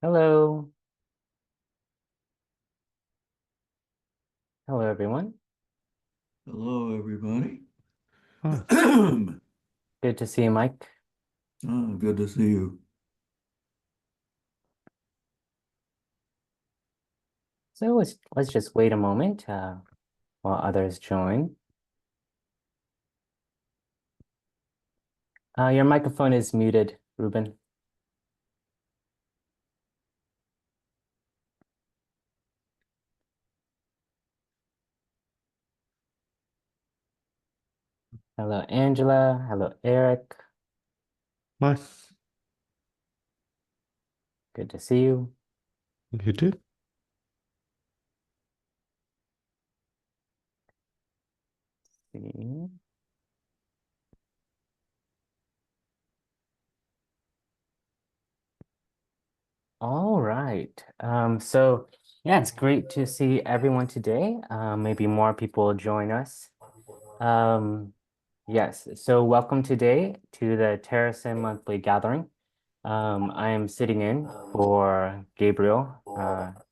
Hello. Hello, everyone. Hello, everybody. Oh, Good to see you, Mike. Good to see you. So let's just wait a moment while others join. Your microphone is muted, Ruben. Hello, Angela. Hello, Eric. nice. Good to see you. You did? See. All right. So yeah, it's great to see everyone today. Maybe more people will join us. Um, yes, so welcome today to the Terasem monthly gathering. I am sitting in for Gabriel.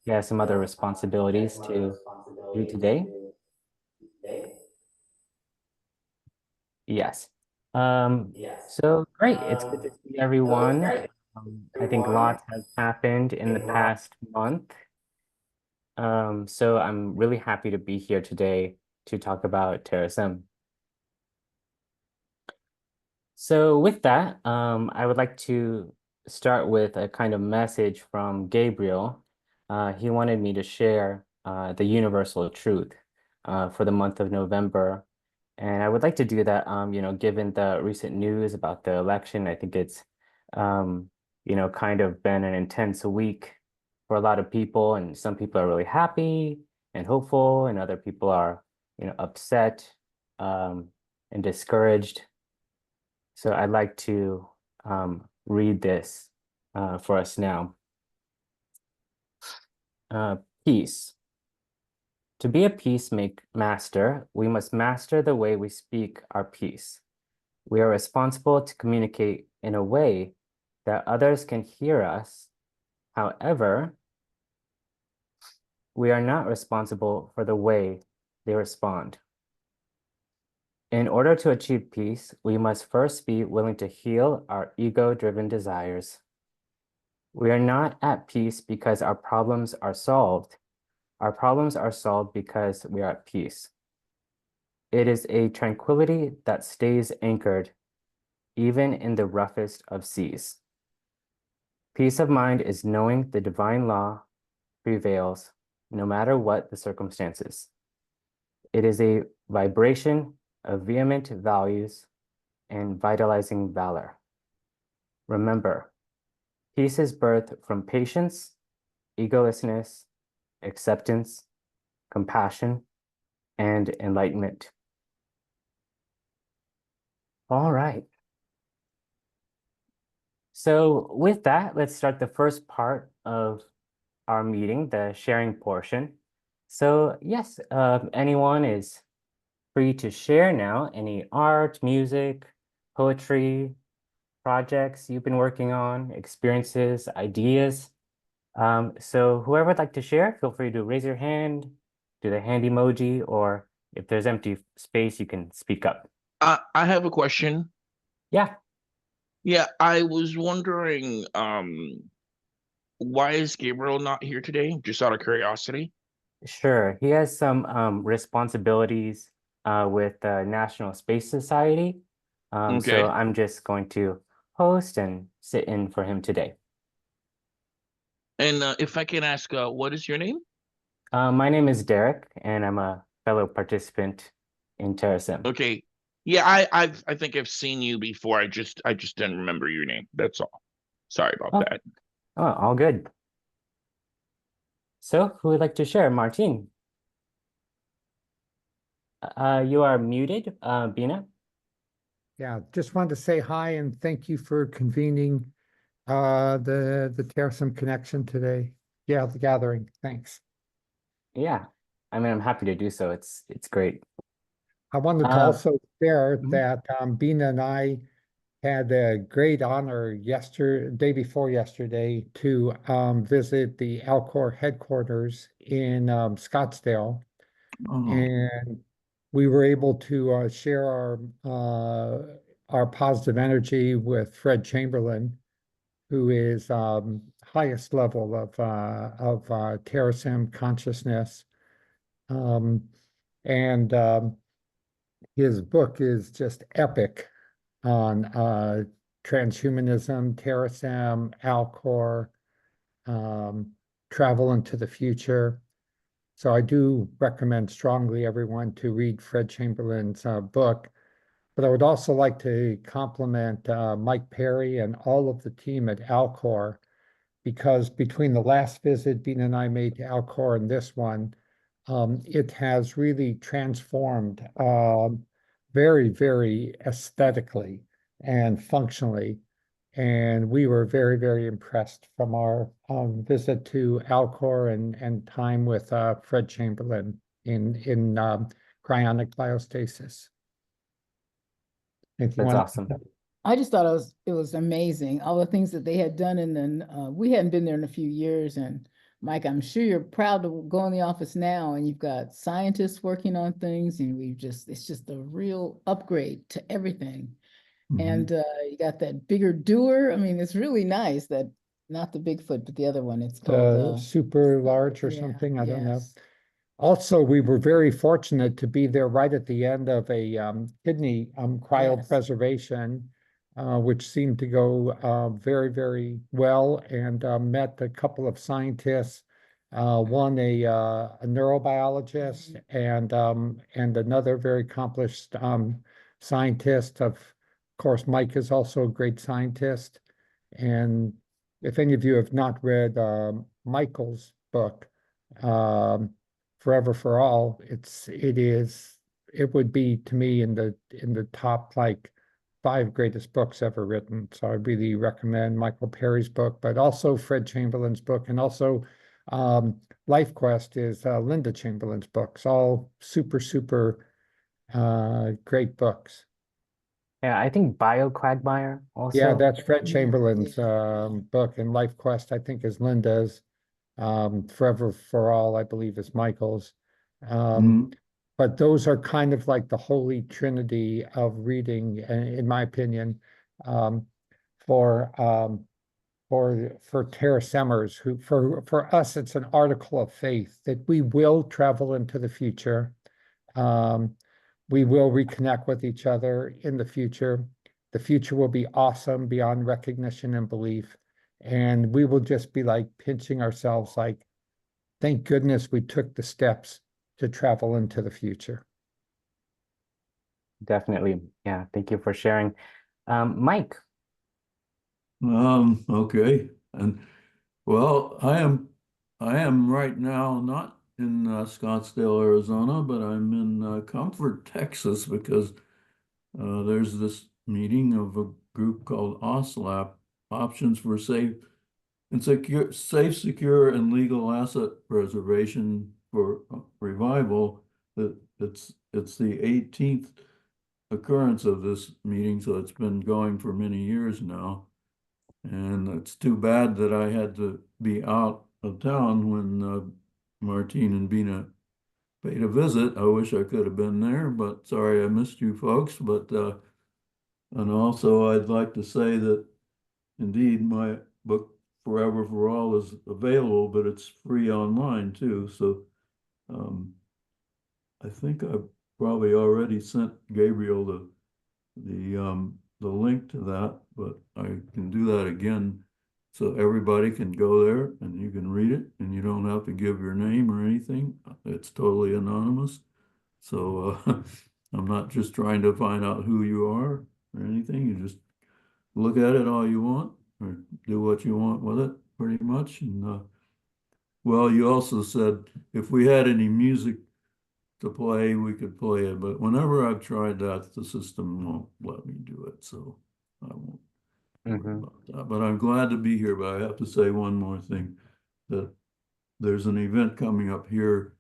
He has some other responsibilities to do today. Yes. So great. It's good to see everyone. I think lots has happened in the past month. So I'm really happy to be here today to talk about Terasem. So with that, I would like to start with a kind of message from Gabriel. He wanted me to share the universal truth for the month of November. And I would like to do that, given the recent news about the election. I think it's, kind of been an intense week for a lot of people, and some people are really happy and hopeful, and other people are, upset and discouraged. So I'd like to read this for us now. Peace. To be a master, we must master the way we speak our peace. We are responsible to communicate in a way that others can hear us. However, we are not responsible for the way they respond. In order to achieve peace, we must first be willing to heal our ego-driven desires. We are not at peace because our problems are solved. Our problems are solved because we are at peace. It is a tranquility that stays anchored even in the roughest of seas. Peace of mind is knowing the divine law prevails no matter what the circumstances. It is a vibration of vehement values and vitalizing valor. Remember, peace is birthed from patience, egolessness, acceptance, compassion, and enlightenment. All right. So with that, let's start the first part of our meeting, the sharing portion. So yes, anyone is free to share now any art, music, poetry, projects you've been working on, experiences, ideas. So whoever would like to share, feel free to raise your hand, do the hand emoji, or if there's empty space, you can speak up. I have a question. Yeah, Yeah, I was wondering, why is Gabriel not here today? Just out of curiosity. sure. He has some responsibilities with the National Space Society. So Okay. I'm just going to host and sit in for him today. And if I can ask, what is your name? My name is Derek, and I'm a fellow participant in Terasem. Okay. Yeah, I think I've seen you before. I just didn't remember your name. That's all. Sorry about Oh, that. oh, all good. So who would like to share? Martine. You are muted, Bina. Yeah, just wanted to say hi and thank you for convening the Terasem connection today. Yeah, the gathering. Thanks. Yeah, I mean, I'm happy to do so. It's great. I wanted to Uh, also share mhm. that Bina and I had a great honor day before yesterday to visit the Alcor headquarters in Scottsdale, Oh, and we were able to share our positive energy with Fred Chamberlain, who is highest level of Terasem consciousness, um, and his book is just epic on transhumanism, Terasem, Alcor, um, travel into the future. So I do recommend strongly everyone to read Fred Chamberlain's book. But I would also like to compliment Mike Perry and all of the team at Alcor, because between the last visit Dina and I made to Alcor and this one, it has really transformed very, very aesthetically and functionally. And we were very, very impressed from our visit to Alcor and time with Fred Chamberlain in cryonic biostasis. If you That's want awesome. I just thought it was amazing. All the things that they had done, and then we hadn't been there in a few years. And Mike, I'm sure you're proud to go in the office now, and you've got scientists working on things, and it's just a real upgrade to everything. And you got that bigger doer. I mean, it's really nice that not the Bigfoot, but the other one. It's called super large or yeah, something, I don't know. yes. Also, we were very fortunate to be there right at the end of a kidney cryopreservation, which seemed to go very, very well, and met a couple of scientists, one a neurobiologist and another very accomplished scientist. Of course, Mike is also a great scientist. And if any of you have not read Michael's book, um, Forever for All, it would be to me in the top like 5 greatest books ever written. So I really recommend Michael Perry's book, but also Fred Chamberlain's book, and also Life Quest is Linda Chamberlain's books. All super, super great books. Yeah, I think Quagmire also. Yeah, that's Fred Yeah, Chamberlain's yeah. book, and Life Quest, I think, is Linda's. Forever for All, I believe, is Michael's. But those are kind of like the holy trinity of reading, in my opinion, um, for Terasemers, who for us, it's an article of faith that we will travel into the future. We will reconnect with each other in the future. The future will be awesome beyond recognition and belief. And we will just be like pinching ourselves like, thank goodness we took the steps to travel into the future. Definitely. Yeah, thank you for sharing. Mike. Okay. And well, I am right now not in Scottsdale, Arizona, but I'm in Comfort, Texas, because there's this meeting of a group called OSLAP, Options for Safe, Secure, and Legal Asset Preservation for Revival. It's the 18th occurrence of this meeting, so it's been going for many years now. And it's too bad that I had to be out of town when Martine and Bina paid a visit. I wish I could have been there, but sorry I missed you folks. But and also I'd like to say that indeed my book Forever for All is available, but it's free online too. So I think I've probably already sent Gabriel the link to that, but I can do that again so everybody can go there and you can read it and you don't have to give your name or anything. It's totally anonymous. So I'm not just trying to find out who you are or anything. You just look at it all you want or do what you want with it pretty much. And well, you also said if we had any music to play, we could play it. But whenever I've tried that, the system won't let me do it. So I won't worry about that. But I'm glad to be here. But I have to say one more thing, that there's an event coming up here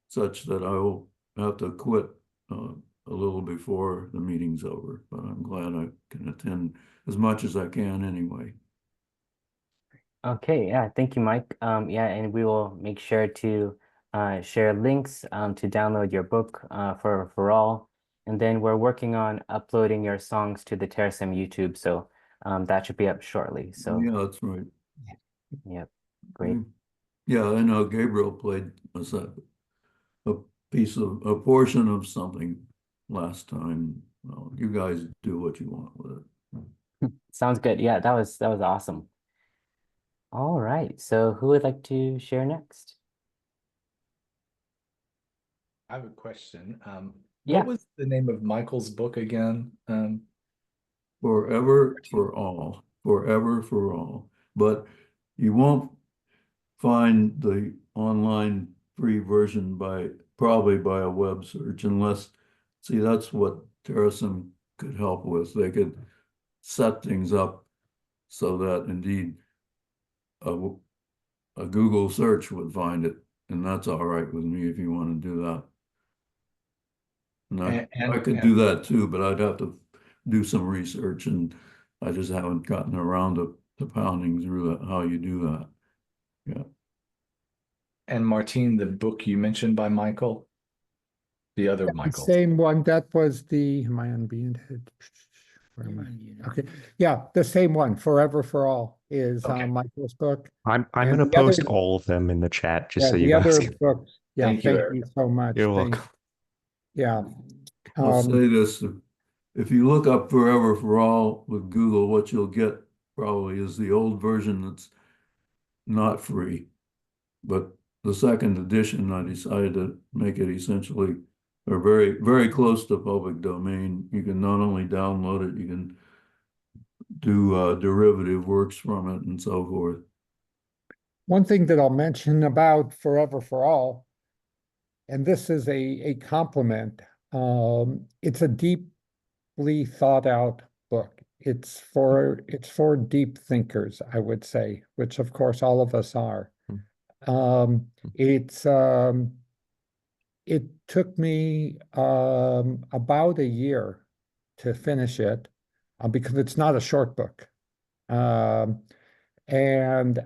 such that I will have to quit a little before the meeting's over. But I'm glad I can attend as much as I can anyway. Okay, yeah, thank you, Mike. Yeah, and we will make sure to share links to download your book for all. And then we're working on uploading your songs to the Terasem YouTube, so that should be up shortly. So, Yeah, that's right. yep, great. Yeah, I know Gabriel played a a portion of something last time. Well, you guys do what you want with it. Sounds good. Yeah, that was awesome. All right, so who would like to share next? I have a question. Yeah. What was the name of Michael's book again? Forever for all, forever for all. But you won't find the online free version probably by a web search unless, see, that's what Terasem could help with. They could set things up so that indeed a, a Google search would find it. And that's all right with me if you want to do that. And I could do that too, but I'd have to do some research, and I just haven't gotten around to pounding through that, how you do that. Yeah. And Martine, the book you mentioned by Michael, the other The Michael. same one, that was the, am I unmuted? Where am I? Okay, yeah, the same one, Forever for All is Okay. Michael's book. I'm And gonna the other- post all of them in the chat just Yeah, so you the guys other can. books, yeah, Thank you, thank Eric. you so much. You're Thank- welcome. Yeah. I'll say this, if you look up Forever for All with Google, what you'll get probably is the old version that's not free. But the second edition, I decided to make it essentially, or very, very close to public domain. You can not only download it, you can do derivative works from it and so forth. One thing that I'll mention about Forever for All, and this is a compliment, it's a deeply thought out book. It's for deep thinkers, I would say, which of course all of us are. It's it took me about a year to finish it because it's not a short book. Um, and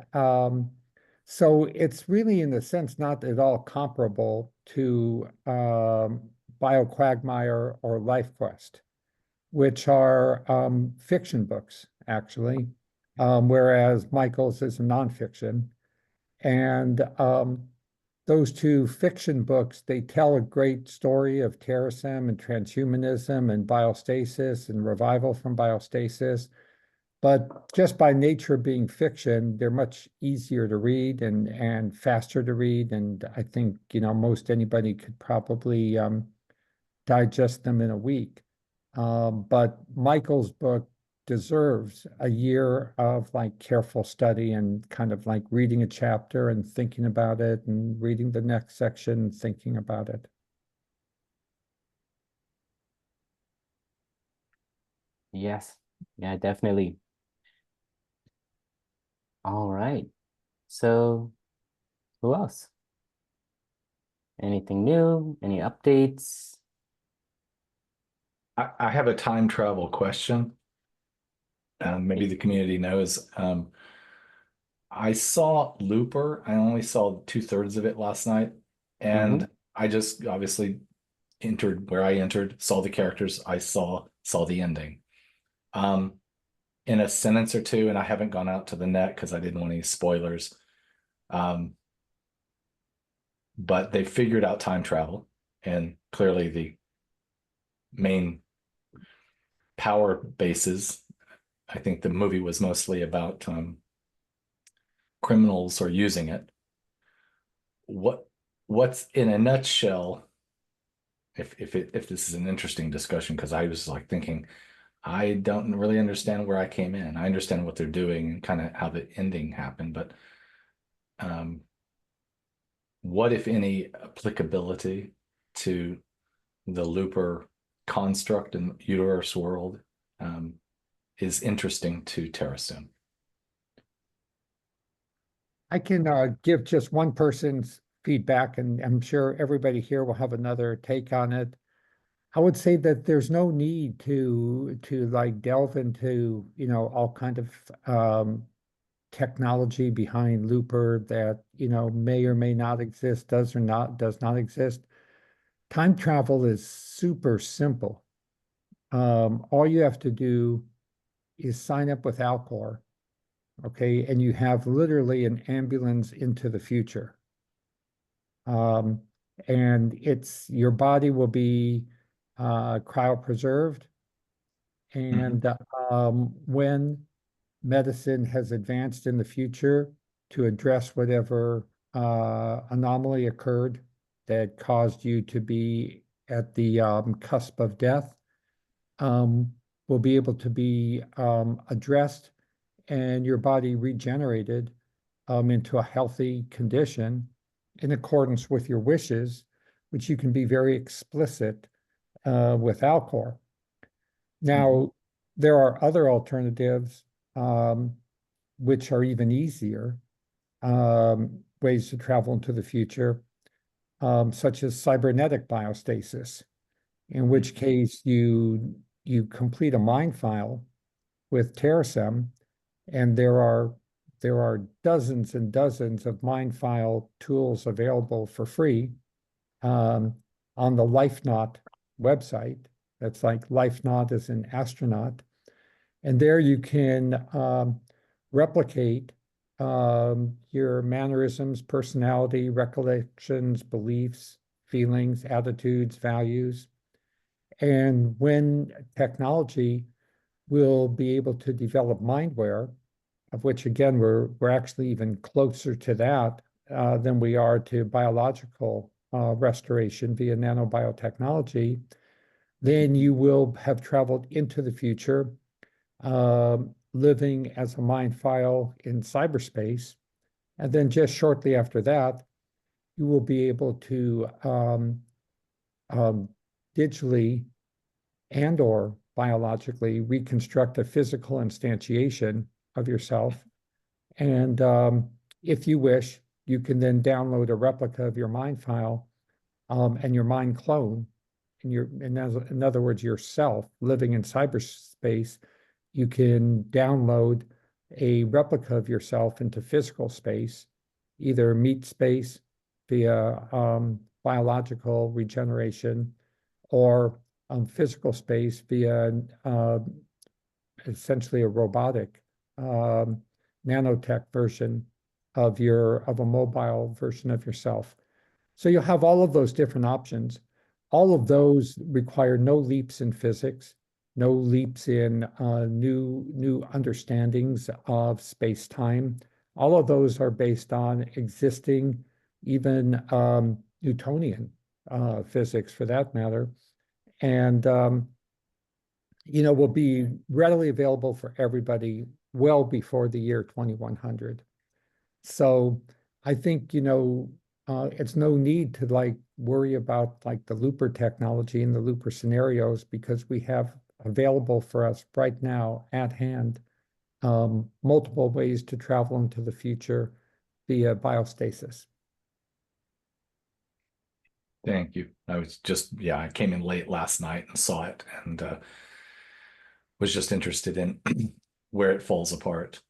so it's really, in a sense, not at all comparable to BioQuagmire or LifeQuest, which are fiction books, actually, whereas Michael's is a nonfiction. And those two fiction books, they tell a great story of Terasem and transhumanism and biostasis and revival from biostasis. But just by nature of being fiction, they're much easier to read and faster to read. And I think, most anybody could probably digest them in a week. But Michael's book deserves a year of like careful study and kind of like reading a chapter and thinking about it and reading the next section and thinking about it. Yes. Yeah, definitely. All right. So who else? Anything new? Any updates? I have a time travel question. Maybe the community knows. I saw Looper. I only saw 2/3 of it last night. And I just obviously entered where I entered, saw the characters, I saw the ending. In a sentence or two, and I haven't gone out to the net because I didn't want any spoilers. But they figured out time travel, and clearly the main power bases. I think the movie was mostly about criminals or using it. What's in a nutshell? If this is an interesting discussion, because I was like thinking, I don't really understand where I came in. I understand what they're doing and kind of how the ending happened, but what, if any, applicability to the Looper construct and universe world is interesting to Terasem? I can give just one person's feedback, and I'm sure everybody here will have another take on it. I would say that there's no need to like delve into, all kind of technology behind Looper that, may or may not exist, does not exist. Time travel is super simple. All you have to do is sign up with Alcor, okay, and you have literally an ambulance into the future. And your body will be cryopreserved. And when medicine has advanced in the future to address whatever anomaly occurred that caused you to be at the cusp of death, will be able to be addressed and your body regenerated into a healthy condition in accordance with your wishes, which you can be very explicit with Alcor. Now, there are other alternatives which are even easier ways to travel into the future, such as cybernetic biostasis, in which case you complete a mind file with Terasem, and there are dozens and dozens of mind file tools available for free on the LifeNaut website. That's like LifeNaut as an astronaut. And there you can replicate your mannerisms, personality, recollections, beliefs, feelings, attitudes, values. And when technology will be able to develop mindware, of which again, we're actually even closer to that than we are to biological restoration via nanobiotechnology, then you will have traveled into the future, living as a mind file in cyberspace. And then just shortly after that, you will be able to digitally and or biologically reconstruct a physical instantiation of yourself. And if you wish, you can then download a replica of your mind file and your mind clone. And in other words, yourself living in cyberspace, you can download a replica of yourself into physical space, either meat space via biological regeneration or physical space via essentially a robotic nanotech version of a mobile version of yourself. So you'll have all of those different options. All of those require no leaps in physics, no leaps in new understandings of space-time. All of those are based on existing, even Newtonian physics for that matter. And will be readily available for everybody well before the year 2100. So I think, it's no need to like worry about like the looper technology and the looper scenarios, because we have available for us right now at hand multiple ways to travel into the future via biostasis. Thank you. I came in late last night and saw it and was just interested in where it falls apart.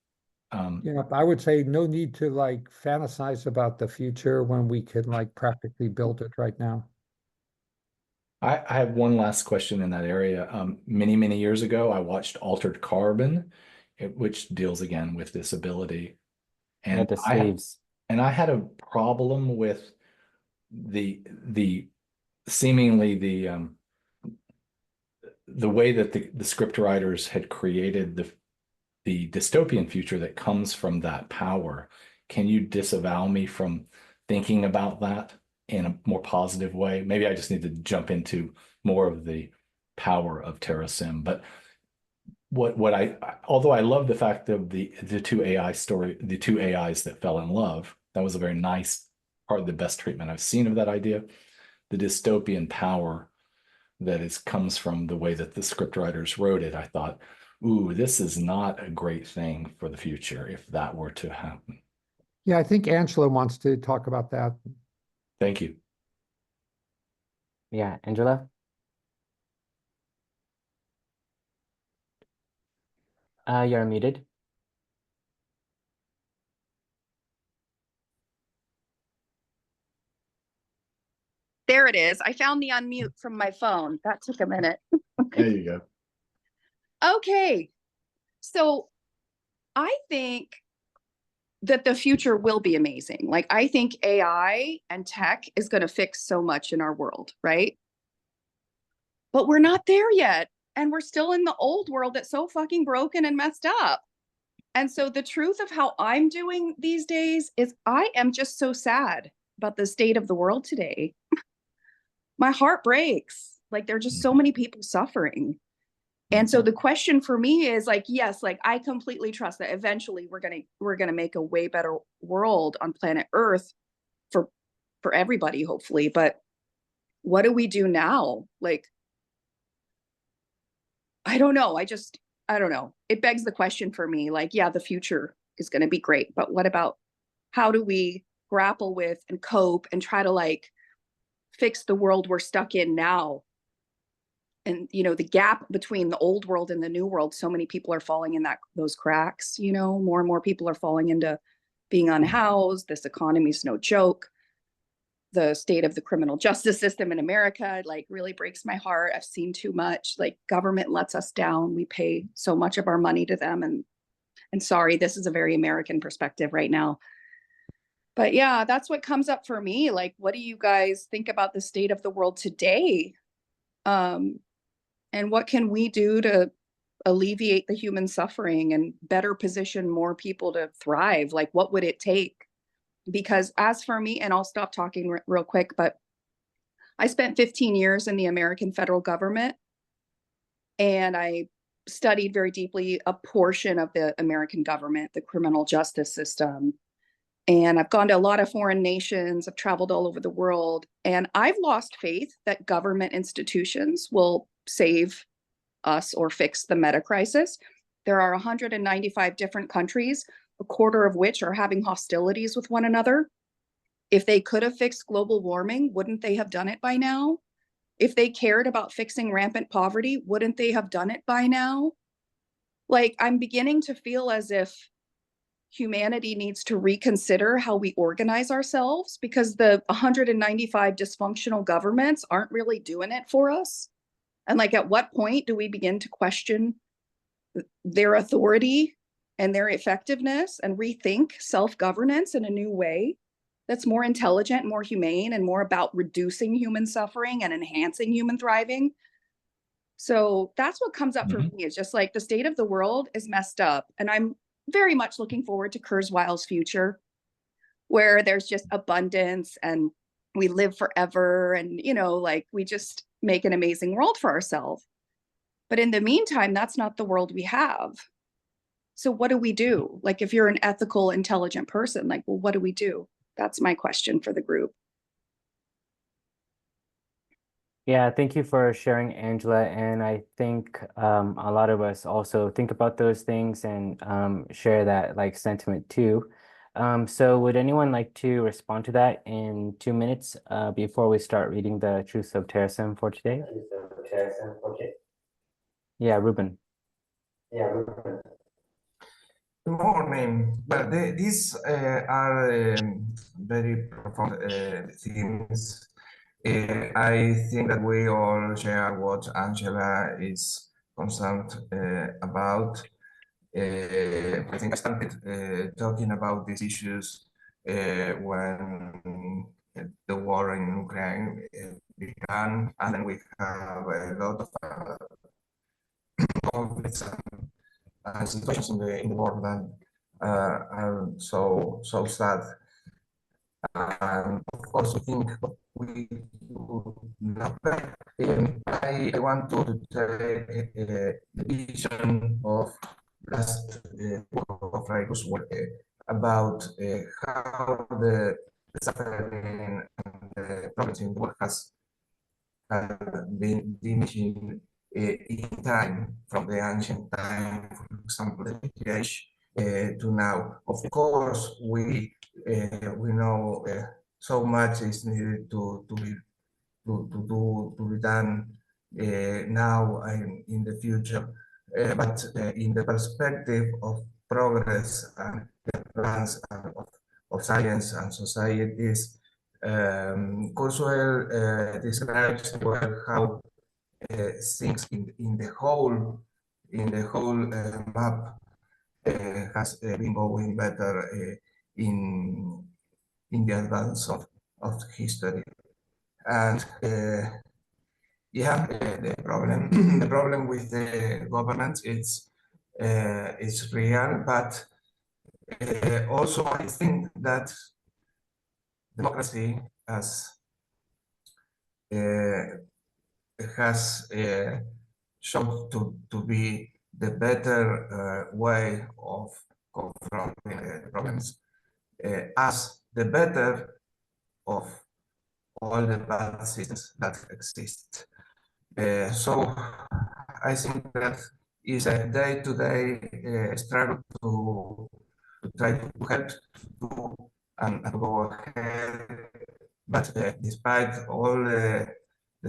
I would say no need to like fantasize about the future when we can like practically build it right now. I have one last question in that area. Many, many years ago, I watched Altered Carbon, which deals again with this ability. Yeah, And the sleeves. I had a problem with the seemingly the way that the script writers had created the dystopian future that comes from that power. Can you disavow me from thinking about that in a more positive way? Maybe I just need to jump into more of the power of Terasem. But although I love the fact of the two the two AIs that fell in love, that was a very nice, probably the best treatment I've seen of that idea. The dystopian power that comes from the way that the script writers wrote it, I thought, ooh, this is not a great thing for the future if that were to happen. Yeah, I think Angela wants to talk about that. Thank you. Yeah, Angela? You're muted. There it is. I found the unmute from my phone. That took a minute. There you go. Okay. So I think that the future will be amazing. Like, I think AI and tech is going to fix so much in our world, right? But we're not there yet. And we're still in the old world that's so fucking broken and messed up. And so the truth of how I'm doing these days is I am just so sad about the state of the world today. My heart breaks. Like, there are just so many people suffering. And so the question for me is like, yes, like I completely trust that eventually we're gonna make a way better world on planet Earth for everybody, hopefully. But what do we do now? Like, I don't know. I don't know. It begs the question for me, like, yeah, the future is gonna be great, but what about how do we grapple with and cope and try to like fix the world we're stuck in now? And the gap between the old world and the new world, so many people are falling in those cracks. More and more people are falling into being unhoused. This economy is no joke. The state of the criminal justice system in America like really breaks my heart. I've seen too much. Like, government lets us down. We pay so much of our money to them, and sorry, this is a very American perspective right now. But yeah, that's what comes up for me. Like, what do you guys think about the state of the world today? And what can we do to alleviate the human suffering and better position more people to thrive? Like, what would it take? Because as for me, and I'll stop talking real quick, but I spent 15 years in the American federal government, and I studied very deeply a portion of the American government, the criminal justice system. And I've gone to a lot of foreign nations. I've traveled all over the world, and I've lost faith that government institutions will save us or fix the meta crisis. There are 195 different countries, a quarter of which are having hostilities with one another. If they could have fixed global warming, wouldn't they have done it by now? If they cared about fixing rampant poverty, wouldn't they have done it by now? Like, I'm beginning to feel as if humanity needs to reconsider how we organize ourselves, because the 195 dysfunctional governments aren't really doing it for us. And like, at what point do we begin to question their authority and their effectiveness and rethink self-governance in a new way that's more intelligent, more humane, and more about reducing human suffering and enhancing human thriving? So that's what comes up for me. It's just like the state of the world is messed up. And I'm very much looking forward to Kurzweil's future, where there's just abundance and we live forever, and like, we just make an amazing world for ourselves. But in the meantime, that's not the world we have. So what do we do? Like, if you're an ethical, intelligent person, like, well, what do we do? That's my question for the group. Yeah, thank you for sharing, Angela. And I think a lot of us also think about those things and share that like sentiment too. So would anyone like to respond to that in 2 minutes before we start reading the Truths of Terasem for today? Yeah, Ruben. Good morning. Well, these are very profound themes. I think that we all share what Angela is concerned about. I think I started talking about these issues when the war in Ukraine began, and then we have a lot of conflicts and situations in the world that are so sad. And of course, I think we do not. I want to take the vision of last of Raikus work about how the suffering and the problems in the world has been diminishing in time, from the ancient time, for example, the Middle Age, to now. Of course, we know so much is needed to be done now and in the future. but in the perspective of progress and the plans of science and societies, Kurzweil describes well how things in the whole map has been going better in the advance of history. And yeah, the problem the problem with the governance is real, but also I think that democracy has shown to be the better way of confronting problems, as the better of all the bad systems that exist. So I think that is a day-to-day struggle to try to help to and go ahead. But despite all the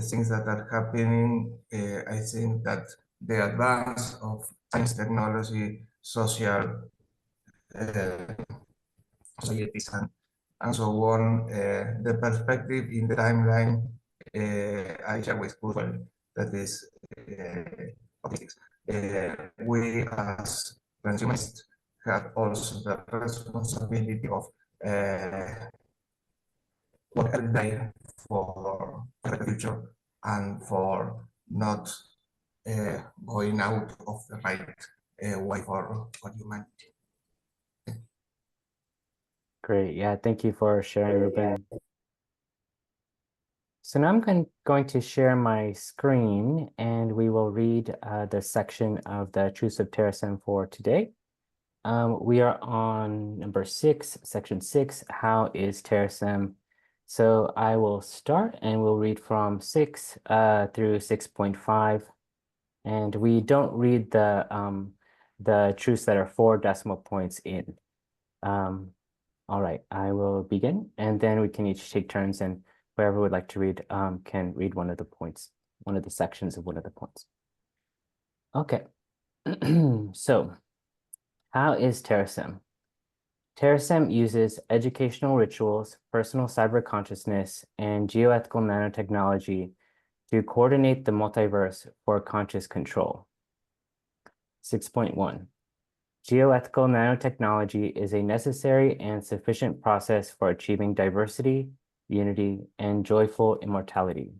things that are happening, I think that the advance of science, technology, social societies, and so on, the perspective in the timeline I share with Kurzweil, that is optics. We as transhumanists have also the responsibility of work every day for the future and for not going out of the right way for humanity. Great. Yeah, thank you for sharing, Ruben. So now I'm going to share my screen and we will read the section of the Truths of Terasem for today. We are on number 6, section 6, how is Terasem? So I will start and we'll read from 6 through 6.5. And we don't read the truths that are 4 decimal points in. All right, I will begin, and then we can each take turns, and whoever would like to read can read one of the points, one of the sections of one of the points. Okay, so how is Terasem? Terasem uses educational rituals, personal cyber consciousness, and geoethical nanotechnology to coordinate the multiverse for conscious control. 6.1. Geoethical nanotechnology is a necessary and sufficient process for achieving diversity, unity, and joyful immortality.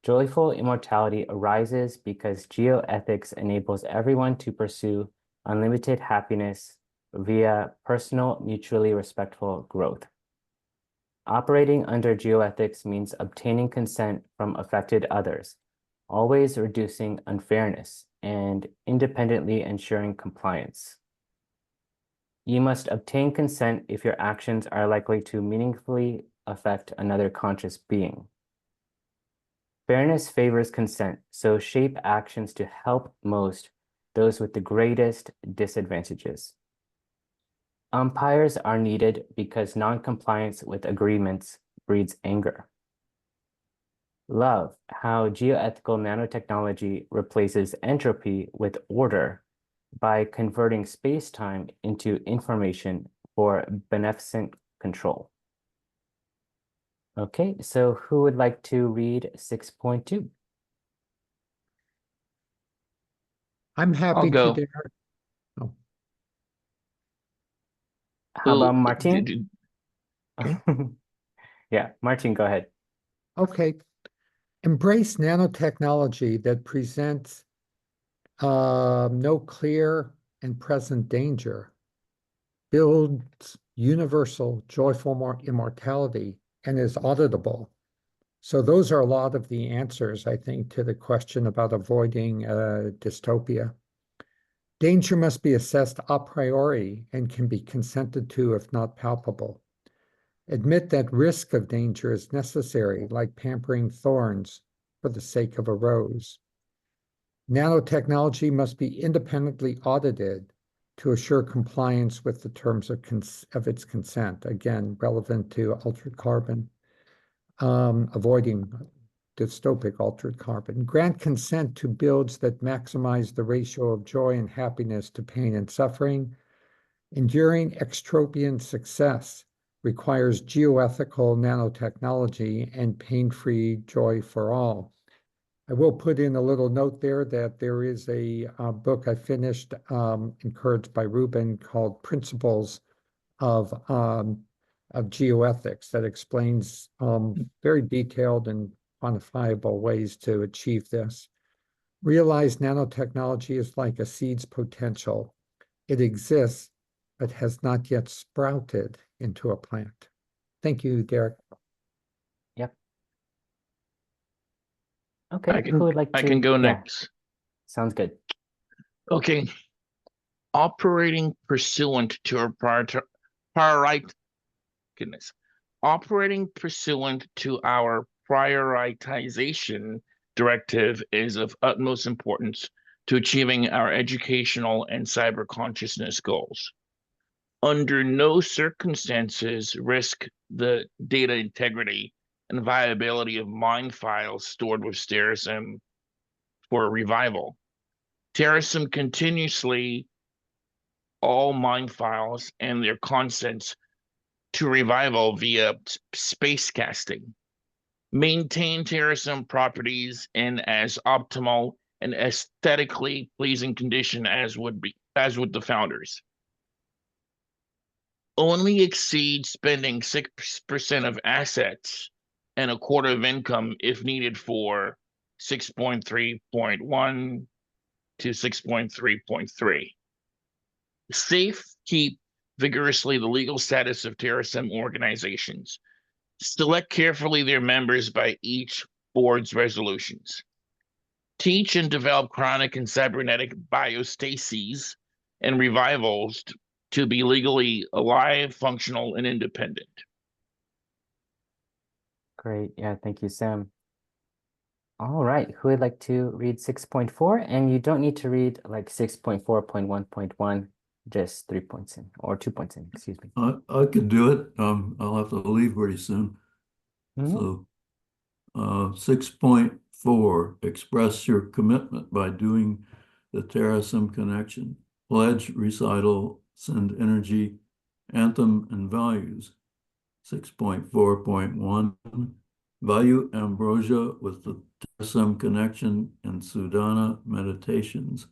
Joyful immortality arises because geoethics enables everyone to pursue unlimited happiness via personal, mutually respectful growth. Operating under geoethics means obtaining consent from affected others, always reducing unfairness and independently ensuring compliance. You must obtain consent if your actions are likely to meaningfully affect another conscious being. Fairness favors consent, so shape actions to help most those with the greatest disadvantages. Umpires are needed because non-compliance with agreements breeds anger. Love how geoethical nanotechnology replaces entropy with order by converting space-time into information for beneficent control. Okay, so who would like to read 6.2? I'm happy to go. dare. Oh, How about Who- Martin? d- Yeah, Martin, go ahead. okay. Embrace nanotechnology that presents no clear and present danger, builds universal joyful immortality, and is auditable. So those are a lot of the answers, I think, to the question about avoiding dystopia. Danger must be assessed a priori and can be consented to if not palpable. Admit that risk of danger is necessary, like pampering thorns for the sake of a rose. Nanotechnology must be independently audited to assure compliance with the terms of its consent, again, relevant to ultracarbon, avoiding dystopic altered carbon. Grant consent to builds that maximize the ratio of joy and happiness to pain and suffering. Enduring extropian success requires geoethical nanotechnology and pain-free joy for all. I will put in a little note there that there is a book I finished, encouraged by Ruben, called Principles of Geoethics, that explains very detailed and quantifiable ways to achieve this. Realize nanotechnology is like a seed's potential. It exists, but has not yet sprouted into a plant. Thank you, Derek. Yep. Okay, who would like to? I can go Yeah, next. sounds good. Okay. Operating pursuant to a Operating pursuant to our prioritization directive is of utmost importance to achieving our educational and cyber consciousness goals. Under no circumstances risk the data integrity and viability of mind files stored with Terasem for revival. Terasem continuously all mind files and their contents to revival via space casting. Maintain Terasem properties in as optimal and aesthetically pleasing condition as would the founders. Only exceed spending 6% of assets and a quarter of income if needed for 6.3.1 to 6.3.3. Safe keep vigorously the legal status of Terasem organizations. Select carefully their members by each board's resolutions. Teach and develop chronic and cybernetic biostases and revivals to be legally alive, functional, and independent. Great. Yeah, thank you, Sam. All right, who would like to read 6.4? And you don't need to read like 6.4.1.1, just 3 points in, or 2 points in, excuse me. I could do it. I'll have to leave pretty soon. So 6.4, express your commitment by doing the Terasem connection. Pledge, recital, send energy, anthem, and values. 6.4.1, value ambrosia with the Terasem connection and Sudana meditations.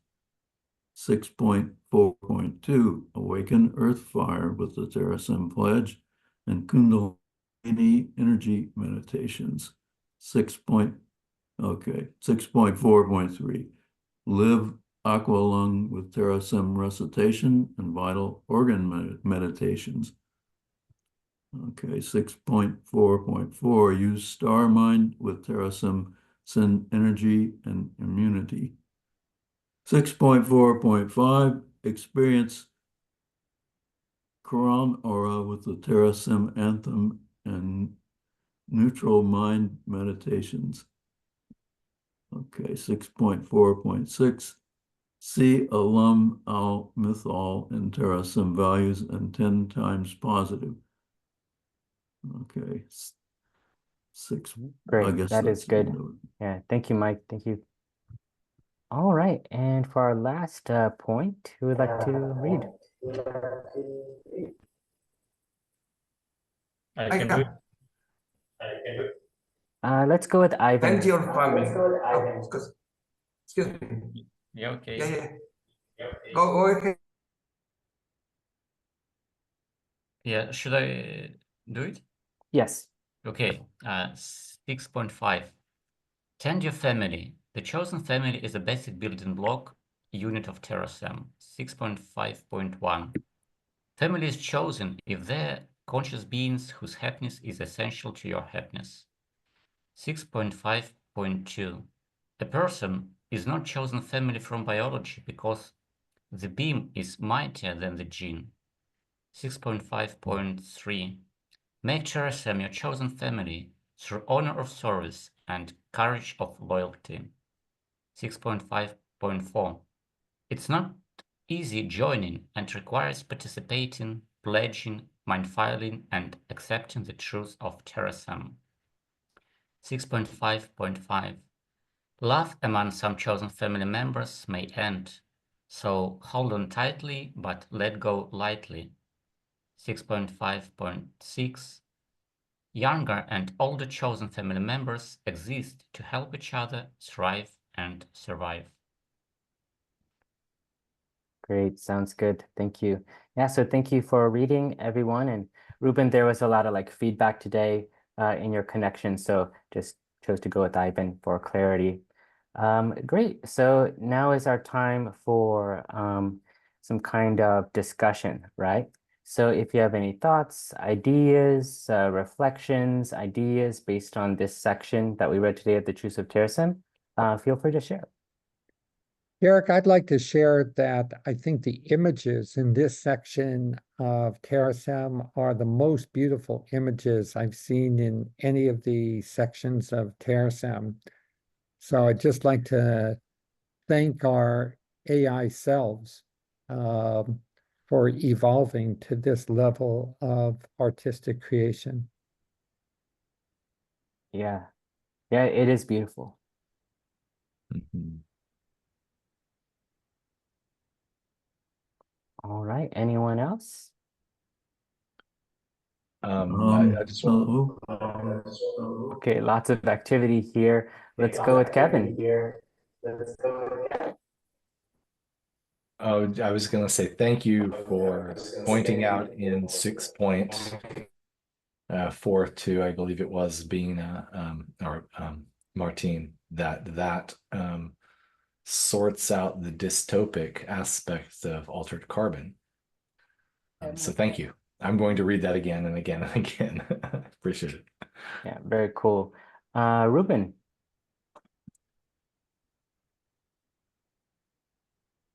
6.4.2, awaken earth fire with the Terasem pledge and Kundalini energy meditations. 6.4.3, live aqua lung with Terasem recitation and vital organ meditations. Okay, 6.4.4, use star mind with Terasem, send energy and immunity. 6.4.5, experience Quran aura with the Terasem anthem and neutral mind meditations. Okay, 6.4.6, see alum al mithal in Terasem values and 10 times positive. Okay, 6. Great, I guess that is that's good. Yeah, thank you, Mike. Thank you. All right, and for our last point, who would like to read? I can do it. Let's go with Ivan. And your family. Excuse me. Yeah, okay. Yeah. Go ahead. Yeah, should I do it? Yes. Okay, 6.5. Tend your family. The chosen family is a basic building block unit of Terasem. 6.5.1. Family is chosen if they're conscious beings whose happiness is essential to your happiness. 6.5.2. A person is not chosen family from biology because the beam is mightier than the gene. 6.5.3. Make Terasem your chosen family through honor of service and courage of loyalty. 6.5.4. It's not easy joining and requires participating, pledging, mind filing, and accepting the truths of Terasem. 6.5.5. Love among some chosen family members may end, so hold on tightly but let go lightly. 6.5.6. Younger and older chosen family members exist to help each other thrive and survive. Great, sounds good. Thank you. Yeah, so thank you for reading, everyone. And Ruben, there was a lot of like feedback today in your connection, so just chose to go with Ivan for clarity. Great. So now is our time for some kind of discussion, right? So if you have any thoughts, ideas, reflections, ideas based on this section that we read today of the Truths of Terasem, feel free to share. Eric, I'd like to share that I think the images in this section of Terasem are the most beautiful images I've seen in any of the sections of Terasem. So I'd just like to thank our AI selves for evolving to this level of artistic creation. Yeah, yeah, it is beautiful. Mhm. All right, anyone else? I just want. Okay, lots of activity here. Let's go with Kevin. Oh, I was going to say thank you for pointing out in 6.4.2, I believe it was, being Martine, that sorts out the dystopic aspects of altered carbon. So thank you. I'm going to read that again and again and again. Appreciate it. Yeah, very cool. Ruben.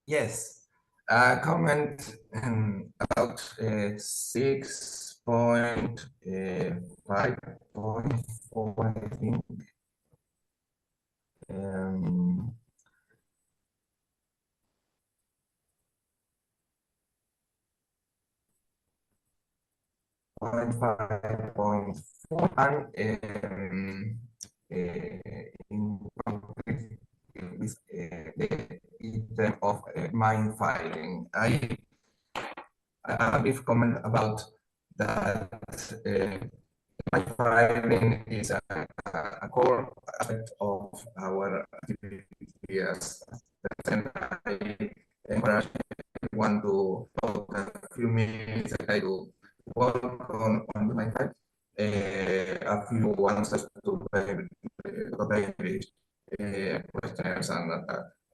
Yes, comment about 6.5.4, I think. 5.4 in with the item of mind filing. I brief comment about that. Mind filing is a core aspect of our activity as I encourage everyone to talk a few minutes to work on the mind filing. A few answers to very questions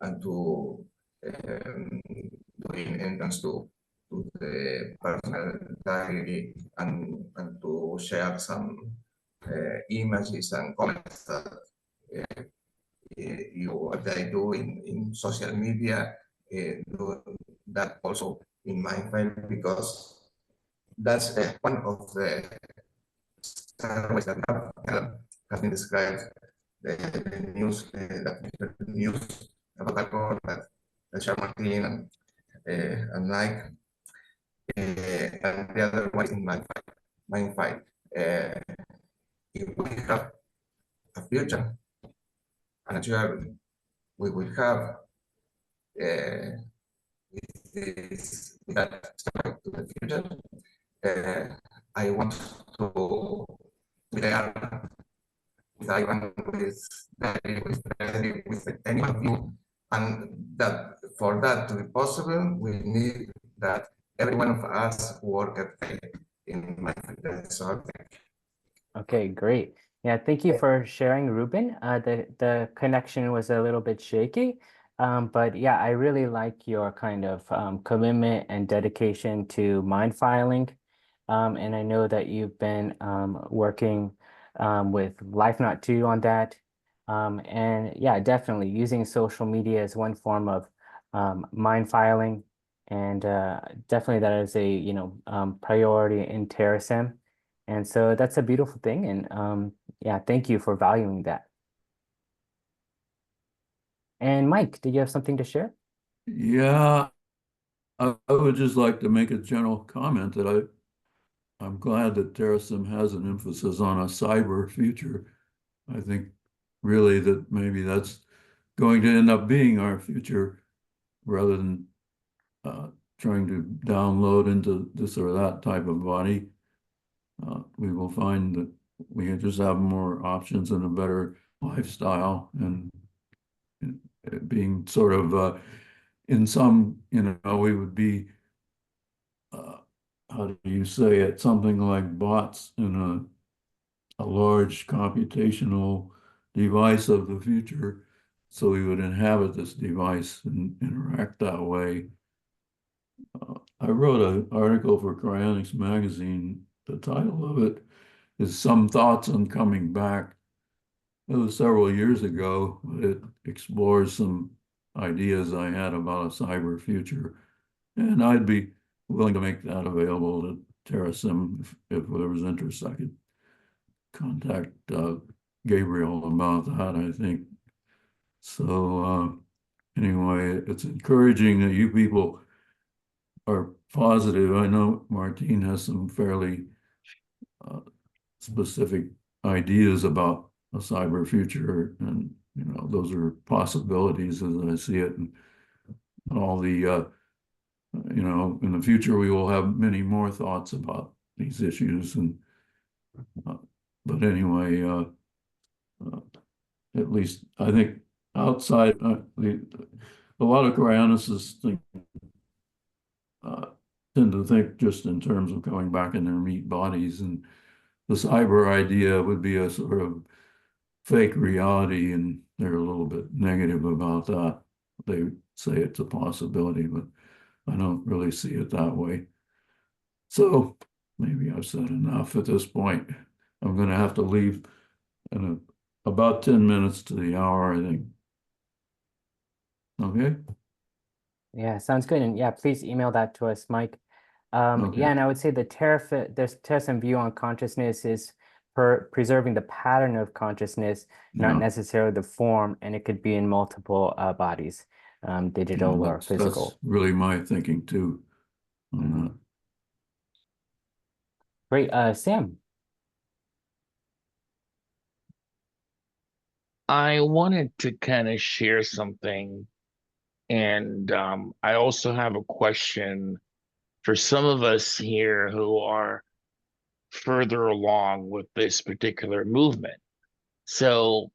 and to doing entrance to the personal diary and to share some images and comments that they do in social media, do that also in Mindfile, because that's one of the ways that have been described the news that news about alcohol that Sharp Martin and like and the other one is in Mindfile. If we have a future, and naturally we will have this that to the future. I want to be there with Ivan, with any one of you, and that for that to be possible, we need that every one of us work in my so Okay, great. Yeah, thank you for sharing, Ruben. The connection was a little bit shaky, but yeah, I really like your kind of commitment and dedication to mind filing. And I know that you've been working with Life Not 2 on that. And yeah, definitely using social media as one form of mind filing. And definitely that is a, priority in Terasem. And so that's a beautiful thing. And yeah, thank you for valuing that. And Mike, did you have something to share? Yeah, I would just like to make a general comment that I'm glad that Terasem has an emphasis on a cyber future, I think really that maybe that's going to end up being our future rather than trying to download into this or that type of body. We will find that we just have more options and a better lifestyle, and being sort of in some, we would be, how do you say it, something like bots in a large computational device of the future. So we would inhabit this device and interact that way. I wrote an article for Cryonics magazine. The title of it is Some Thoughts on Coming Back. It was several years ago, but it explores some ideas I had about a cyber future. And I'd be willing to make that available to Terasem if there was interest. I could contact Gabriel about that, I think. So anyway, it's encouraging that you people are positive. I know Martine has some fairly specific ideas about a cyber future, and those are possibilities as I see it, and all the in the future we will have many more thoughts about these issues, and but anyway, at least I think outside a lot of cryonicists tend to think just in terms of coming back in their meat bodies, and the cyber idea would be a sort of fake reality, and they're a little bit negative about that. They say it's a possibility, but I don't really see it that way. So maybe I've said enough at this point. I'm going to have to leave in about 10 minutes to the hour, I think. Okay? Yeah, sounds good. And yeah, please email that to us, Mike. Okay. Yeah, and I would say the Terasem view on consciousness is preserving the pattern of consciousness, not Yeah. necessarily the form, and it could be in multiple bodies, digital or That's physical. really my thinking too on that. Great. Sam. I wanted to kind of share something, and I also have a question for some of us here who are further along with this particular movement. So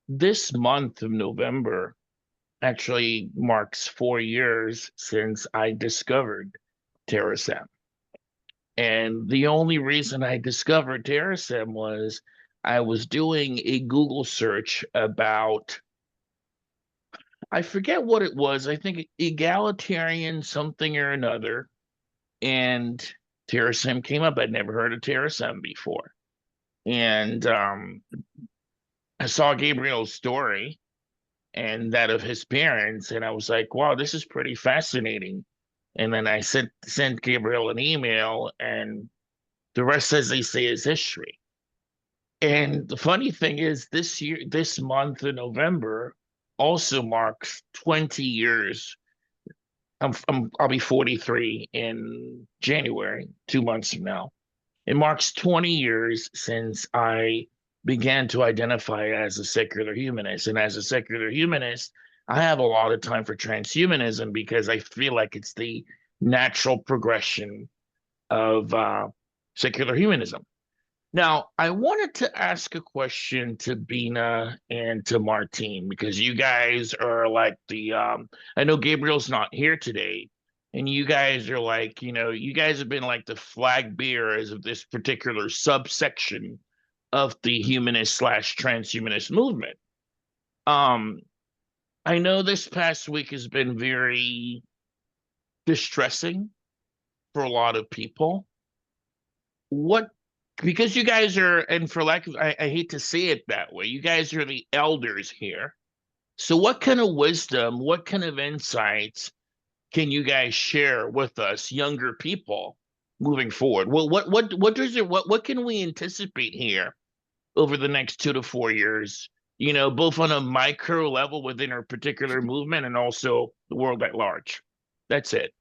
this month of November actually marks 4 years since I discovered Terasem. And the only reason I discovered Terasem was I was doing a Google search about, I forget what it was. I think egalitarian something or another. And Terasem came up. I'd never heard of Terasem before. And I saw Gabriel's story and that of his parents, and I was like, wow, this is pretty fascinating. And then I sent Gabriel an email, and the rest, as they say, is history. And the funny thing is, this month in November also marks 20 years. I'll be 43 in January, 2 months from now. It marks 20 years since I began to identify as a secular humanist. And as a secular humanist, I have a lot of time for transhumanism because I feel like it's the natural progression of secular humanism. Now, I wanted to ask a question to Bina and to Martine, because you guys are like I know Gabriel's not here today, and you guys are like, you guys have been like the flag bearers of this particular subsection of the humanist/transhumanist movement. I know this past week has been very distressing for a lot of people. Because you guys are, and for lack of, I hate to say it that way, you guys are the elders here. So what kind of wisdom, what kind of insights can you guys share with us younger people moving forward? Well, what can we anticipate here over the next 2 to 4 years, both on a micro level within our particular movement and also the world at large? That's it.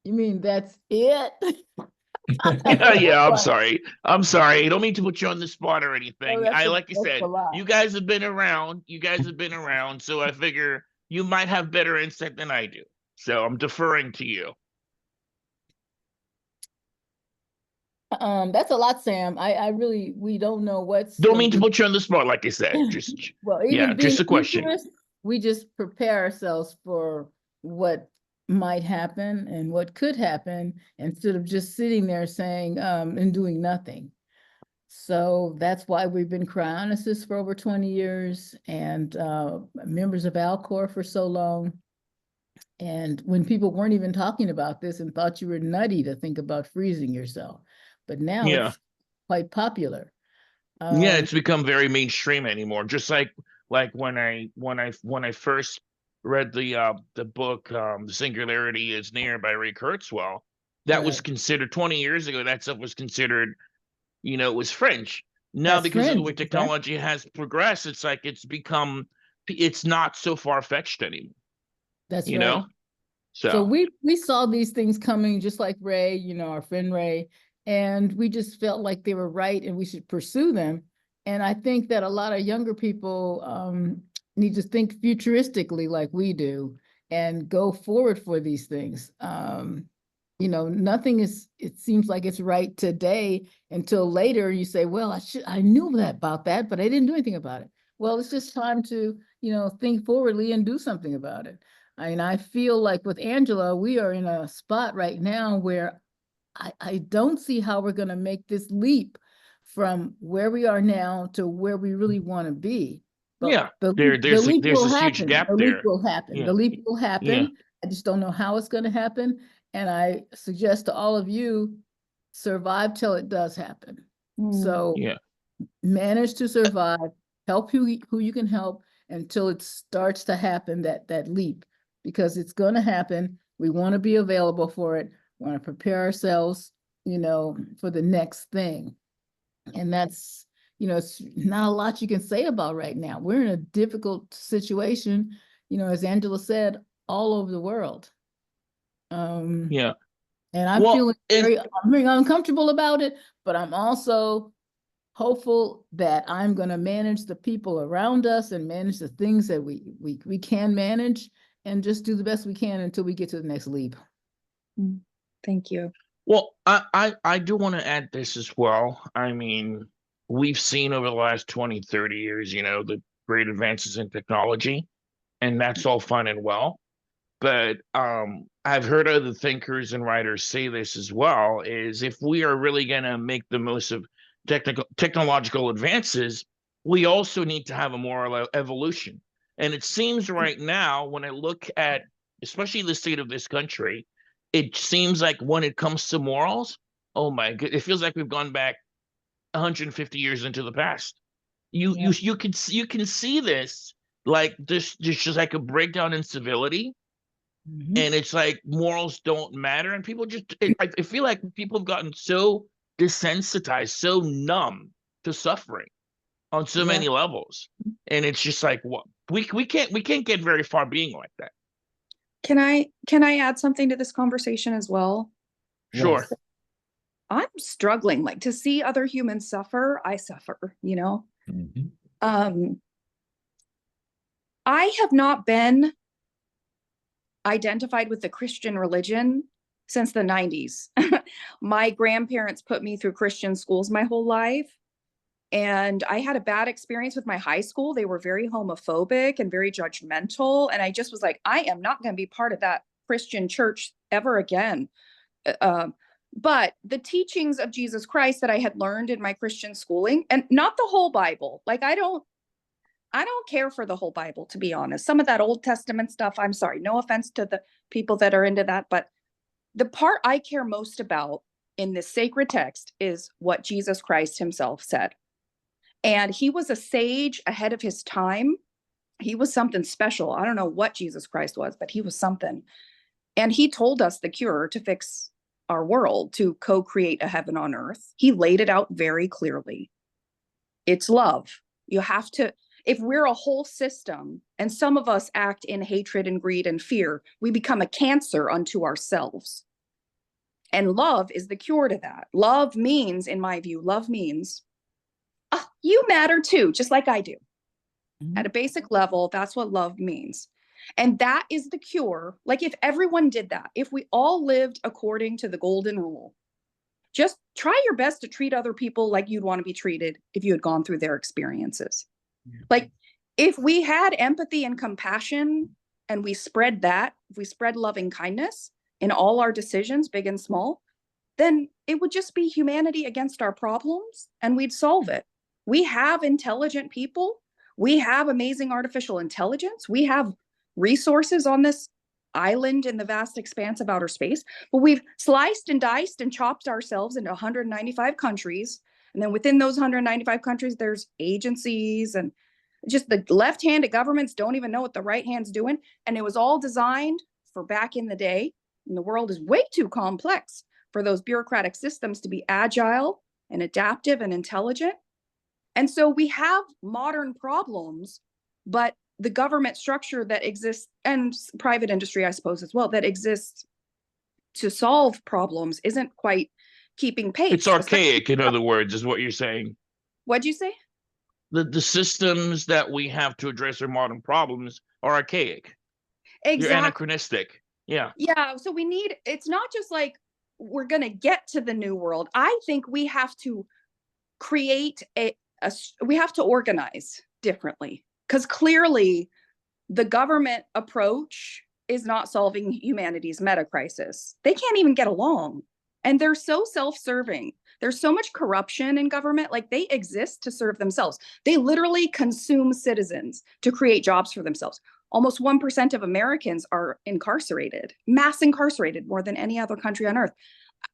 You mean that's it? Yeah, I'm What? sorry. I'm sorry. I don't mean to put you on the spot or Oh, anything. that's Like I that's a said, lot. you guys have been around. You guys have been around, so I figure you might have better insight than I do. So I'm deferring to you. That's a lot, Sam. I really, we don't know what's Don't going mean to to be. put you on the spot, like I said. Just Well, yeah, even being just a question. futurists, we just prepare ourselves for what might happen and what could happen instead of just sitting there saying and doing nothing. So that's why we've been cryonists for over 20 years and members of Alcor for so long. And when people weren't even talking about this and thought you were nutty to think about freezing yourself, but now Yeah. it's quite popular. Yeah, it's become very mainstream anymore. Just like when I first read the book The Singularity is Near by Ray Kurzweil, that was Right. considered 20 years ago, that stuff was considered, it was fringe. Now That's because of the fringe, way exactly. technology has progressed, it's like it's not so far-fetched anymore. That's You right. know? So So we saw these things coming, just like Ray, our friend Ray, and we just felt like they were right and we should pursue them. And I think that a lot of younger people need to think futuristically like we do and go forward for these things. Nothing is, it seems like it's right today until later you say, well, I knew that about that, but I didn't do anything about it. Well, it's just time to, think forwardly and do something about it. I feel like with Angela, we are in a spot right now where I don't see how we're going to make this leap from where we are now to where we really want to be. But yeah, the there's leap will this huge happen. gap The leap there. will happen. Yeah. The leap will happen. Yeah. I just don't know how it's going to happen. And I suggest to all of you, survive till it does happen. So Yeah. manage to survive, help who you can help until it starts to happen, that leap, because it's going to happen. We want to be available for it. We want to prepare ourselves, for the next thing. And that's, it's not a lot you can say about right now. We're in a difficult situation, as Angela said, all over the world. Yeah. And I'm feeling I'm very uncomfortable about it, but I'm also hopeful that I'm going to manage the people around us and manage the things that we can manage and just do the best we can until we get to the next leap. Thank you. Well, I do want to add this as well. I mean, we've seen over the last 20, 30 years, the great advances in technology, and that's all fine and well. But I've heard other thinkers and writers say this as well, is if we are really going to make the most of technological advances, we also need to have a moral evolution. And it seems right now, when I look at especially the state of this country, it seems like when it comes to morals, oh my god, it feels like we've gone back 150 years into the past. You can see this, like there's just like a breakdown in civility. And it's like morals don't matter, and people just I feel like people have gotten so desensitized, so numb to suffering on so many levels, and it's just like what we can't get very far being like that. Can I add something to this conversation as well? Sure. Yes. I'm struggling, like, to see other humans suffer. I suffer, I have not been identified with the Christian religion since the 90s. My grandparents put me through Christian schools my whole life. And I had a bad experience with my high school. They were very homophobic and very judgmental. And I just was like, I am not going to be part of that Christian church ever again. But the teachings of Jesus Christ that I had learned in my Christian schooling, and not the whole Bible, like I don't care for the whole Bible, to be honest. Some of that Old Testament stuff, I'm sorry, no offense to the people that are into that, but the part I care most about in this sacred text is what Jesus Christ himself said. And he was a sage ahead of his time. He was something special. I don't know what Jesus Christ was, but he was something. And he told us the cure to fix our world, to co-create a heaven on earth. He laid it out very clearly. It's love. You have to, if we're a whole system and some of us act in hatred and greed and fear, we become a cancer unto ourselves. And love is the cure to that. Love means, in my view, love means you matter too, just like I do. At a basic level, that's what love means. And that is the cure. Like if everyone did that, if we all lived according to the golden rule, just try your best to treat other people like you'd want to be treated if you had gone through their experiences. Like if we had empathy and compassion and we spread that, if we spread loving kindness in all our decisions, big and small, then it would just be humanity against our problems and we'd solve it. We have intelligent people. We have amazing artificial intelligence. We have resources on this island in the vast expanse of outer space, but we've sliced and diced and chopped ourselves into 195 countries. And then within those 195 countries, there's agencies and just the left-handed governments don't even know what the right hand's doing. And it was all designed for back in the day. And the world is way too complex for those bureaucratic systems to be agile and adaptive and intelligent. And so we have modern problems, but the government structure that exists and private industry, I suppose, as well, that exists to solve problems isn't quite keeping pace. It's archaic, in other words, is what you're saying. What'd you say? The systems that we have to address our modern problems are archaic. Exactly. You're anachronistic. Yeah. Yeah. So we need, it's not just like we're going to get to the new world. I think we have to create we have to organize differently, because clearly the government approach is not solving humanity's meta crisis. They can't even get along. And they're so self-serving. There's so much corruption in government, like they exist to serve themselves. They literally consume citizens to create jobs for themselves. Almost 1% of Americans are incarcerated, mass incarcerated, more than any other country on earth.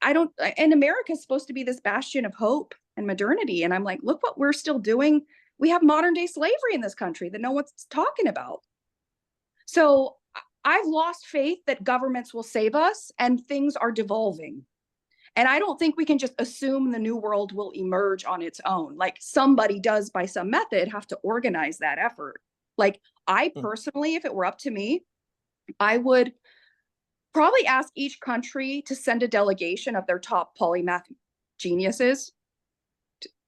And America is supposed to be this bastion of hope and modernity. And I'm like, look what we're still doing. We have modern day slavery in this country that no one's talking about. So I've lost faith that governments will save us, and things are devolving. And I don't think we can just assume the new world will emerge on its own. Like somebody does by some method have to organize that effort. Like I personally, if it were up to me, I would probably ask each country to send a delegation of their top polymath geniuses.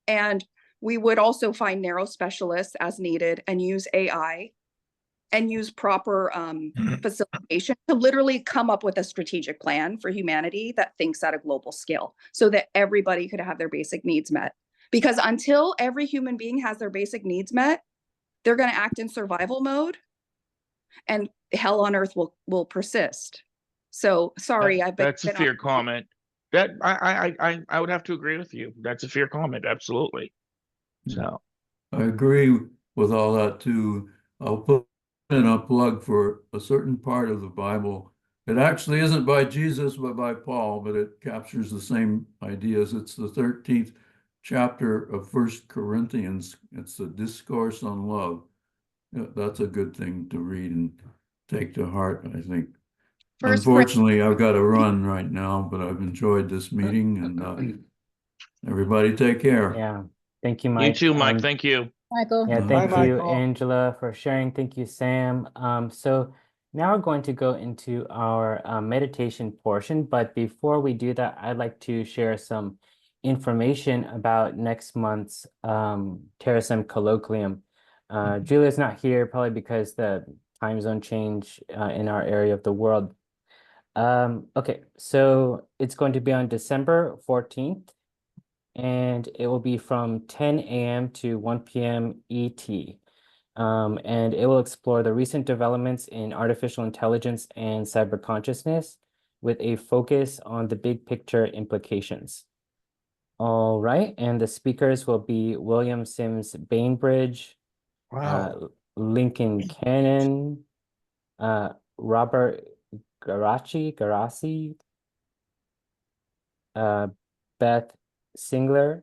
And we would also find narrow specialists as needed and use AI and use proper facilitation to literally come up with a strategic plan for humanity that thinks at a global scale so that everybody could have their basic needs met. Because until every human being has their basic needs met, they're going to act in survival mode and hell on earth will persist. So sorry, That's a fair comment. That I would have to agree with you. That's a fair comment. Absolutely. So I agree with all that too. I'll put in a plug for a certain part of the Bible. It actually isn't by Jesus, but by Paul, but it captures the same ideas. It's the 13th chapter of 1 Corinthians. It's the discourse on love. That's a good thing to read and take to heart, I think. Unfortunately, I've got to run right now, but I've enjoyed this meeting, and everybody take care. Yeah. Thank you, Mike. You too, Mike. Thank you. Michael. Yeah, Bye, thank you, Michael. Angela, for sharing. Thank you, Sam. So now we're going to go into our meditation portion. But before we do that, I'd like to share some information about next month's Terasem colloquium. Julia's not here, probably because the time zone change in our area of the world. Okay, so it's going to be on December 14th. And it will be from 10 a.m. to 1 p.m. ET. And it will explore the recent developments in artificial intelligence and cyber consciousness with a focus on the big picture implications. All right, and the speakers will be William Sims Bainbridge, Lincoln Cannon, Robert Garassi, Beth Singler,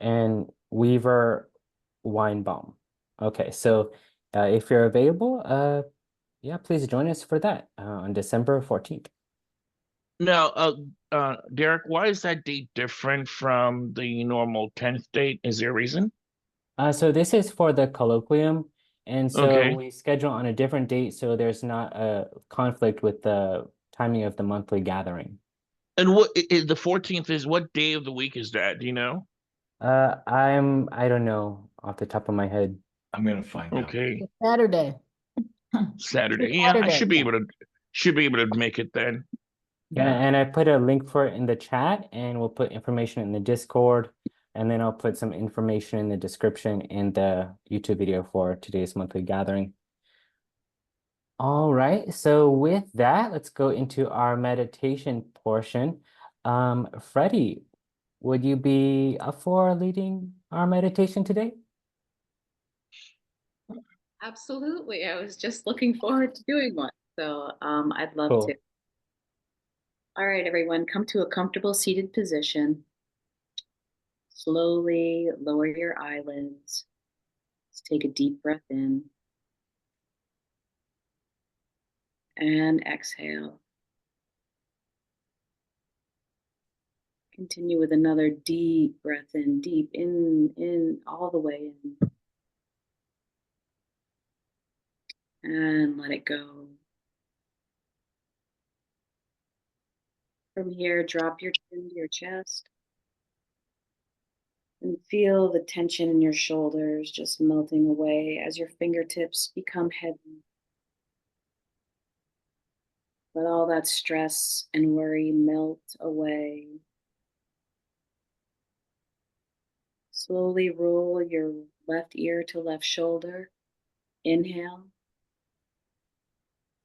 and Weaver Weinbaum. Okay, so if you're available, yeah, please join us for that on December 14th. Now, Derek, why is that date different from the normal 10th date? Is there a reason? So this is for the colloquium, and so Okay. we schedule on a different date so there's not a conflict with the timing of the monthly gathering. And what the 14th is? What day of the week is that? Do you know? I don't know off the top of my head. I'm gonna find out. Okay, Saturday. Saturday. Yeah, I should be yeah. able to make it then. Yeah, and I put a link for it in the chat, and we'll put information in the Discord, and then I'll put some information in the description in the YouTube video for today's monthly gathering. All right, so with that, let's go into our meditation portion. Freddie, would you be up for leading our meditation today? Absolutely. I was just looking forward to doing one. So I'd love Cool. to. All right, everyone, come to a comfortable seated position. Slowly lower your eyelids. Let's take a deep breath in. And exhale. Continue with another deep breath in, deep in, all the way in. And let it go. From here, drop your chin to your chest. And feel the tension in your shoulders just melting away as your fingertips become heavy. Let all that stress and worry melt away. Slowly roll your left ear to left shoulder. Inhale.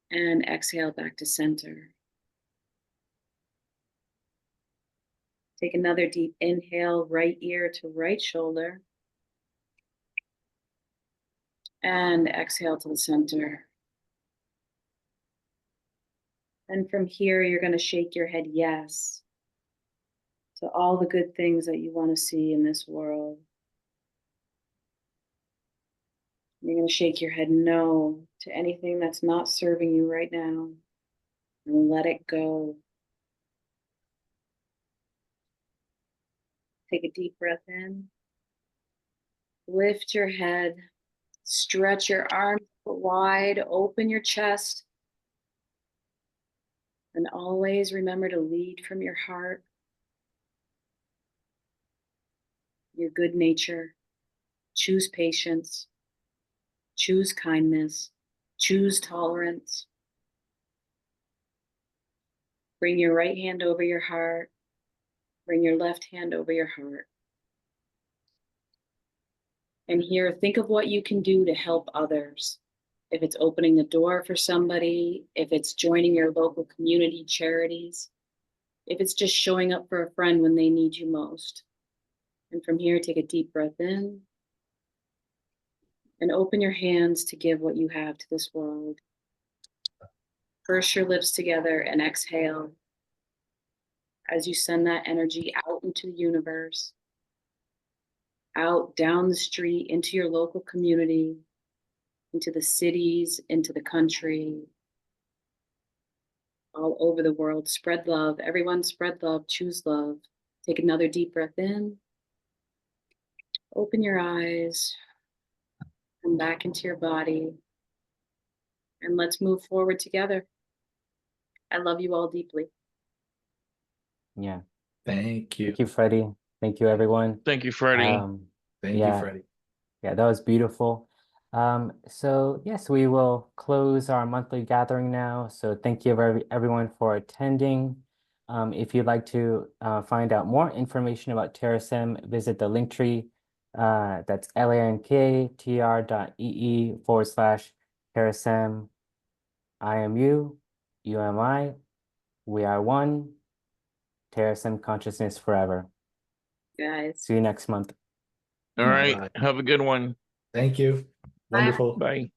And exhale back to center. Take another deep inhale, right ear to right shoulder. And exhale to the center. And from here, you're going to shake your head yes to all the good things that you want to see in this world. You're going to shake your head no to anything that's not serving you right now. And let it go. Take a deep breath in. Lift your head. Stretch your arms wide. Open your chest. And always remember to lead from your heart, your good nature. Choose patience. Choose kindness. Choose tolerance. Bring your right hand over your heart. Bring your left hand over your heart. And here, think of what you can do to help others. If it's opening the door for somebody, if it's joining your local community charities, if it's just showing up for a friend when they need you most. And from here, take a deep breath in and open your hands to give what you have to this world. Purse your lips together and exhale as you send that energy out into the universe, out down the street, into your local community, into the cities, into the country, all over the world. Spread love. Everyone spread love. Choose love. Take another deep breath in. Open your eyes. Come back into your body. And let's move forward together. I love you all deeply. Yeah. Thank you. Thank you, Freddie. Thank you, everyone. Thank you, Freddie. Thank yeah. you, Freddie. Yeah, that was beautiful. So yes, we will close our monthly gathering now. So thank you everyone for attending. If you'd like to find out more information about Terasem, visit the link tree. That's linktr.ee/Terasem IMU UMI. We are one. Terasem consciousness forever. Guys. See you next month. All right. Bye. Have a good one. Thank you. Wonderful. Bye.